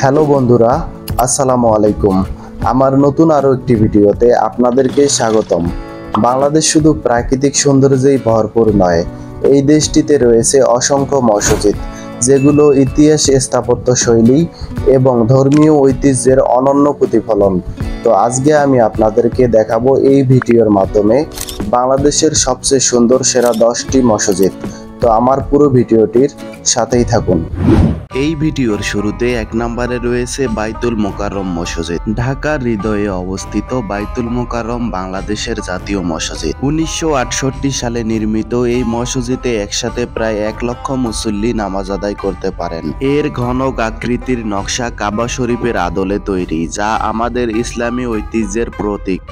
Hello বন্ধুরা, আসসালামু আলাইকুম। আমার নতুন আরও একটি ভিডিওতে আপনাদেরকে স্বাগতম। বাংলাদেশ শুধু প্রাকৃতিক সৌন্দর্যেই ভরপুর নয়, এই দেশটিতে রয়েছে অসংখ্য মসজিদ, যেগুলো ইতিহাস, স্থাপত্য শৈলী এবং ধর্মীয় ঐতিহ্যের অনন্য প্রতিফলন। তো আজকে আমি আপনাদেরকে দেখাবো এই ভিডিওর মাধ্যমে বাংলাদেশের সবচেয়ে সুন্দর সেরা 10টি মসজিদ। তো আমার পুরো ভিডিওটির সাথেই থাকুন। এই ভিডিওর শুরুতে 1 নম্বরে রয়েছে বাইতুল মোকাররম মসজিদ। ঢাকার হৃদয়ে অবস্থিত বাইতুল মোকাররম বাংলাদেশের জাতীয় মসজিদ। 1968 সালে নির্মিত এই মসজিদে একসাথে প্রায় 1 লক্ষ মুসল্লি নামাজ আদায় করতে পারেন। এর ঘনক আকৃতির নকশা কাবা শরীফের আদলে তৈরি, যা আমাদের ইসলামী ঐতিহ্যের প্রতীক।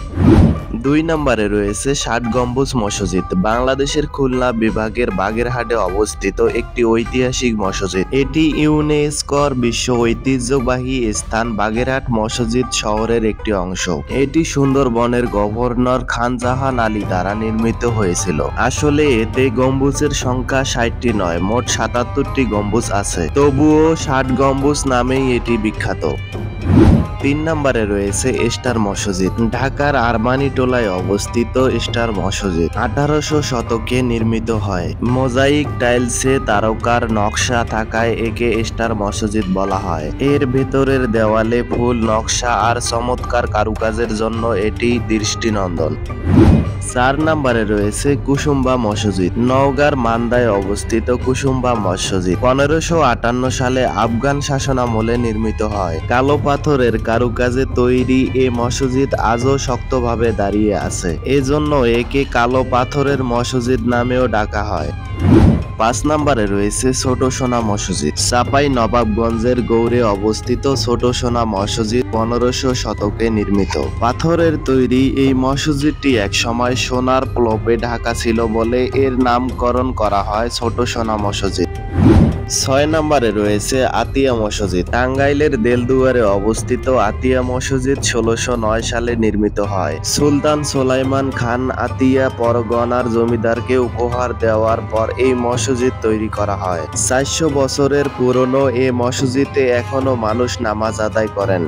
2 নম্বরে রয়েছে 60 গম্বুজ মসজিদ। বাংলাদেশের খুলনা বিভাগের বাগেরহাটে অবস্থিত একটি ঐতিহাসিক মসজিদ। এটি ইউনেস্কোর বিশ্ব ঐতিহ্যবাহী স্থান বাগেরহাট মসজিদ শহরের একটি অংশ। এটি সুন্দরবনের গভর্নর খান জাহান আলী দ্বারা নির্মিত হয়েছিল। আসলে এতে গম্বুজের সংখ্যা 60টি নয়, মোট 77টি গম্বুজ আছে। তবুও 60 গম্বুজ নামেই এটি বিখ্যাত। 3 নম্বরে রয়েছে স্টার মসজিদ। ঢাকার আরমানিটোলায় অবস্থিত স্টার মসজিদ 1800 শতকে নির্মিত হয়। মোজাইক টাইলসে তারকার নকশা থাকায় একে স্টার মসজিদ বলা হয়। এর ভেতরের দেওয়ালে ফুল নকশা আর চমৎকার কারুকাজের জন্য এটি দৃষ্টিনন্দন। 4 নম্বরে রয়েছে কুসুম্বা মসজিদ। নওগাঁর মান্দায় অবস্থিত কুসুম্বা মসজিদ 1558 সালে আফগান শাসনামলে নির্মিত হয়। কালো পাথরের কারুকাজে তৈরি এ মসজিদ আজও শক্তভাবে দাঁড়িয়ে আছে। এজন্য একে কালো পাথরের মসজিদ নামেও ডাকা হয়। 5 নম্বরে রয়েছে ছোট সোনা মসজিদ। চাপাই নবাবগঞ্জের গৌড়ে অবস্থিত ছোট সোনা মসজিদ 1500 শতকে নির্মিত। পাথরের তৈরি এই মসজিদটি একসময় সোনার প্লবে ঢাকা ছিল বলে এর নামকরণ করা হয় ছোট সোনা মসজিদ। 6 নম্বরে রয়েছে আতিয়া মসজিদ। টাঙ্গাইলের দেলদুয়ারে অবস্থিত আতিয়া মসজিদ 1609 সালে নির্মিত হয়। সুলতান সুলাইমান খান আতিয়া পরগনার জমিদারকে উপহার দেওয়ার পর এই মসজিদ তৈরি করা হয়। 400 বছরের পুরনো এই মসজিদে এখনো মানুষ নামাজ আদায় করেন।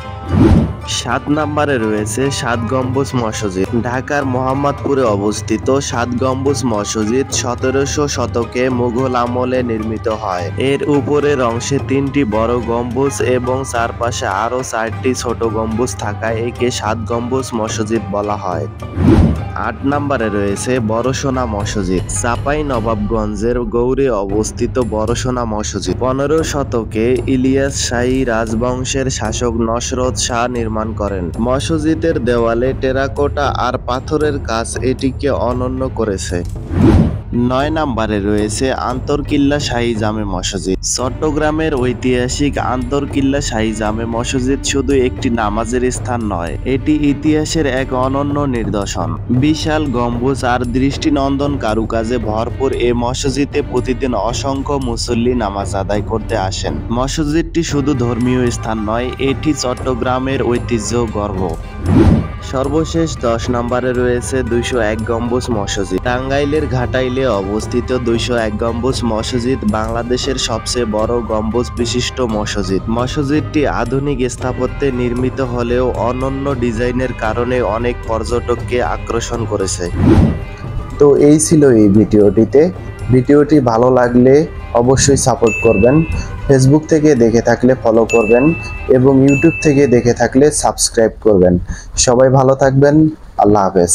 7 নম্বরে রয়েছে 7 গম্বুজ মসজিদ। ঢাকার মোহাম্মদপুরে অবস্থিত 7 গম্বুজ মসজিদ 1700 শতকে মুঘল আমলে নির্মিত হয়। এর উপরের অংশে 3টি বড় গম্বুজ এবং চারপাশে আরো 4টি ছোট গম্বুজ থাকায় একে 7 গম্বুজ মসজিদ বলা হয়। 8 নম্বরে রয়েছে বড়সোনা মসজিদ। চাপাই নবাবগঞ্জের গৌড়ে অবস্থিত বড়সোনা মসজিদ 15 শতকে ইলিয়াস শাহী রাজবংশের শাসক নসরত শাহ নির্মাণ করেন। মসজিদের দেওয়ালে টেরাকোটা আর পাথরের কাজ এটিকে অনন্য করেছে। 9 নম্বরে রয়েছে আন্তরকিল্লা শাহী জামে মসজিদ। চট্টগ্রামের ঐতিহাসিক আন্তরকিল্লা শাহী জামে মসজিদ শুধু একটি নামাজের স্থান নয়, এটি ইতিহাসের এক অনন্য নিদর্শন। বিশাল গম্বুজ আর দৃষ্টিনন্দন কারুকাজে ভরপুর এ মসজিদে প্রতিদিন অসংখ্য মুসল্লি নামাজ আদায় করতে আসেন। মসজিদটি শুধু ধর্মীয় স্থান নয়, এটি চট্টগ্রামের ঐতিহ্য গর্ব। সর্বশেষ 10 নম্বরে রয়েছে 201 গম্বুজ মসজিদ। টাঙ্গাইলের ঘাটাইলে অবস্থিত 201 গম্বুজ মসজিদ বাংলাদেশের সবচেয়ে বড় গম্বুজ বিশিষ্ট মসজিদ। মসজিদটি আধুনিক স্থাপত্যে নির্মিত হলেও অনন্য ডিজাইনের কারণে অনেক পর্যটককে আকর্ষণ করেছে। তো এই ছিল এই ভিডিওটি ভালো লাগলে অবশ্যই সাপোর্ট করবেন। ফেসবুক থেকে দেখে থাকলে ফলো করবেন এবং ইউটিউব থেকে দেখে থাকলে সাবস্ক্রাইব করবেন। সবাই ভালো থাকবেন। আল্লাহ হাফেজ।